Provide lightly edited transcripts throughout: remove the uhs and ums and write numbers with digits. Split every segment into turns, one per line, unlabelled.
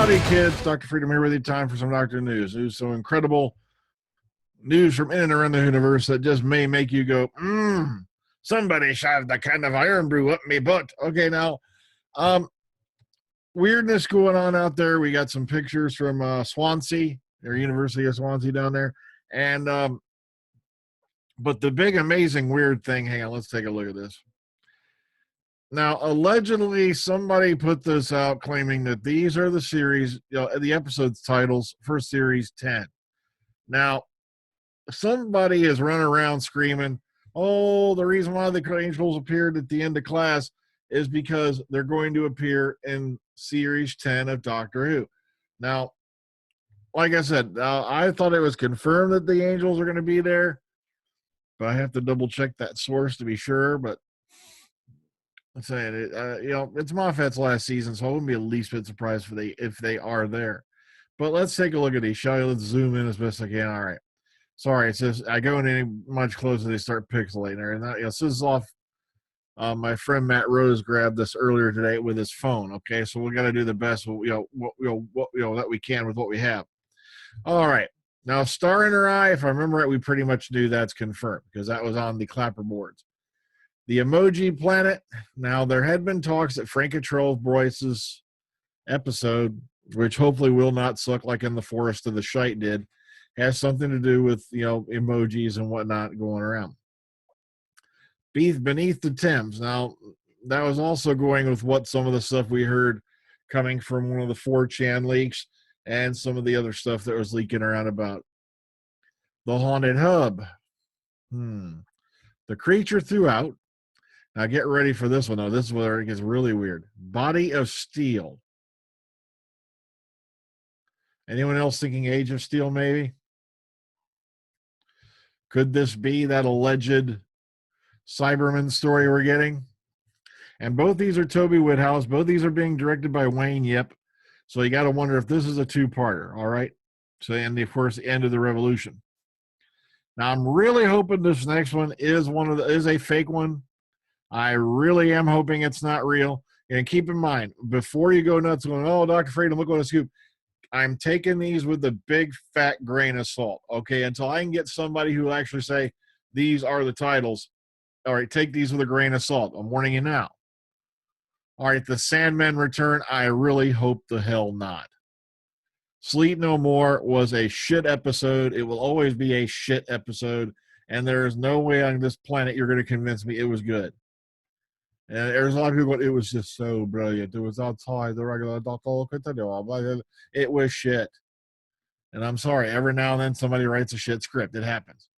Howdy, kids. Dr. Freedom here with you. Time for some Doctor News. News so incredible. News from in and around the universe that just may make you go, somebody shoved the kind of iron brew up me butt. Okay, now, weirdness going on out there. We got some pictures from Swansea, or University of Swansea down there. And, but the big, amazing, weird thing, hang on, let's take a look at this. Now, allegedly, somebody put this out claiming that these are the series, the episode's titles for Series 10. Now, somebody is running around screaming, oh, the reason why the angels appeared at the end of class is because they're going to appear in Series 10 of Doctor Who. Now, like I said, I thought it was confirmed that the angels are going to be there, but I have to double check that source to be sure, but I'm saying it, it's Moffat's last season, so I wouldn't be the least bit surprised if they are there. But let's take a look at these, shall we? Let's zoom in as best I can. All right. Sorry, it says I go in any much closer, they start pixelating. And that, this is off. My friend Matt Rose grabbed this earlier today with his phone. Okay, so we got to do the best, that we can with what we have. All right. Now, Star in Her Eye, if I remember right, we pretty much knew that's confirmed because that was on the clapper boards. The Emoji Planet. Now, there had been talks that Frank Control Bryce's episode, which hopefully will not suck like in the Forest of the Shite did, has something to do with, emojis and whatnot going around. Beneath the Thames. Now, that was also going with what some of the stuff we heard coming from one of the 4chan leaks and some of the other stuff that was leaking around about the Haunted Hub. The Creature Throughout. Now get ready for this one, though. This is where it gets really weird. Body of Steel. Anyone else thinking Age of Steel, maybe? Could this be that alleged Cyberman story we're getting? And both these are Toby Whithouse. Both these are being directed by Wayne Yip. So you got to wonder if this is a two-parter, all right? So, and of course, the end of the revolution. Now, I'm really hoping this next one is is a fake one. I really am hoping it's not real. And keep in mind, before you go nuts going, oh, Dr. Freedom, look what a scoop. I'm taking these with a big, fat grain of salt, okay, until I can get somebody who will actually say these are the titles. All right, take these with a grain of salt. I'm warning you now. All right, the Sandman return, I really hope the hell not. Sleep No More was a shit episode. It will always be a shit episode, and there is no way on this planet you're going to convince me it was good. And there's a lot of people going, it was just so brilliant. It was outside the regular Doctor. It was shit. And I'm sorry, every now and then somebody writes a shit script. It happens.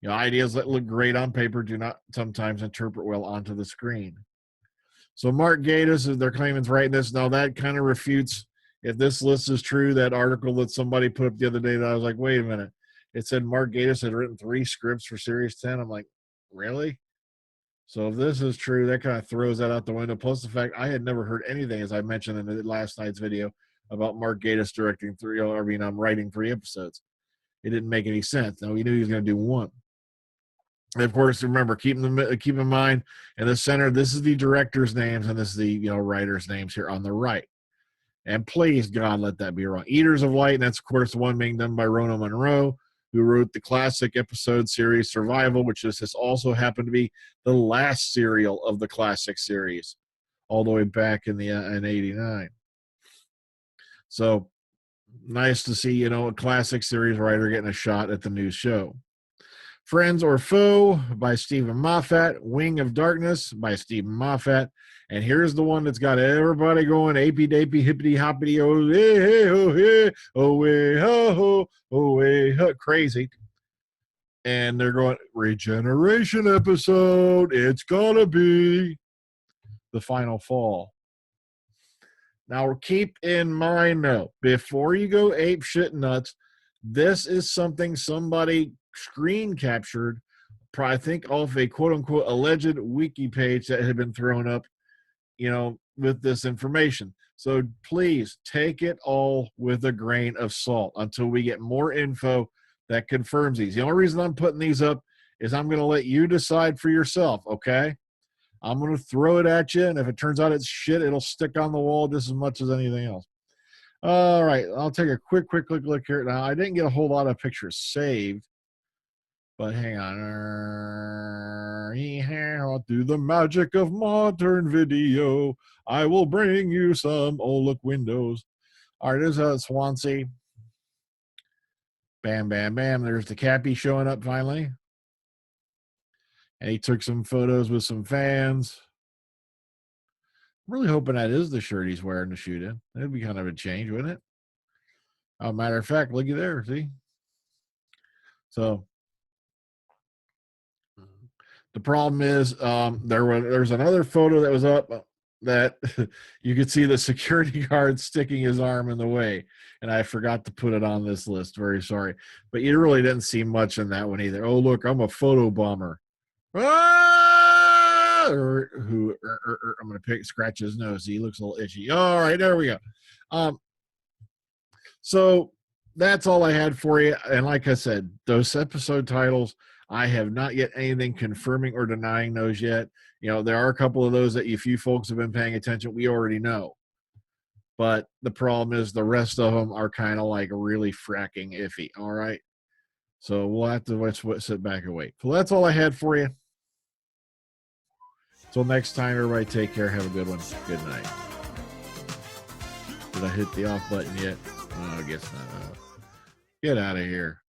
Ideas that look great on paper do not sometimes interpret well onto the screen. So Mark Gatiss, they're claiming is writing this. Now that kind of refutes, if this list is true, that article that somebody put up the other day that I was like, wait a minute. It said Mark Gatiss had written 3 scripts for Series 10. I'm like, really? So if this is true, that kind of throws that out the window. Plus the fact I had never heard anything, as I mentioned in the last night's video, about Mark Gatiss directing 3, I'm writing 3 episodes. It didn't make any sense. Now, we knew he was going to do 1. And of course, remember, keep in mind, in the center, this is the director's names, and this is the writer's names here on the right. And please, God, let that be wrong. Eaters of Light, and that's, of course, the one being done by Rona Munro, who wrote the classic episode series Survival, which has also happened to be the last serial of the classic series, all the way back in 89. So nice to see, a classic series writer getting a shot at the new show. Friends or Foe by Stephen Moffat. Wing of Darkness by Stephen Moffat. And here's the one that's got everybody going apey-dapey, hippity-hoppity, oh, hey, oh, hey, oh, hey, ho, oh, hey, ho, crazy. And they're going, Regeneration episode, it's gonna be the final fall. Now, keep in mind, though, before you go ape shit nuts, this is something somebody screen captured, I think off a quote-unquote alleged wiki page that had been thrown up, with this information. So please take it all with a grain of salt until we get more info that confirms these. The only reason I'm putting these up is I'm going to let you decide for yourself, okay? I'm going to throw it at you, and if it turns out it's shit, it'll stick on the wall just as much as anything else. All right, I'll take a quick look here. Now, I didn't get a whole lot of pictures saved, but hang on. Through the magic of modern video, I will bring you some. Oh, look, windows. All right, there's Swansea. Bam, bam, bam. There's the Cappy showing up finally. And he took some photos with some fans. I'm really hoping that is the shirt he's wearing to shoot in. That'd be kind of a change, wouldn't it? Oh, matter of fact, looky there. See? So the problem is there's another photo that was up that you could see the security guard sticking his arm in the way, and I forgot to put it on this list. Very sorry, but you really didn't see much in that one either. Oh, look, I'm a photo bomber. Ah! I'm going to scratch his nose. He looks a little itchy. All right, there we go. So that's all I had for you. And like I said, those episode titles, I have not yet anything confirming or denying those yet. You know, there are a couple of those that if you folks have been paying attention, we already know. But the problem is the rest of them are kind of like really fracking iffy. All right. So we'll have to sit back and wait. So that's all I had for you. Till next time, everybody take care. Have a good one. Good night. Did I hit the off button yet? Oh, I guess not. Get out of here.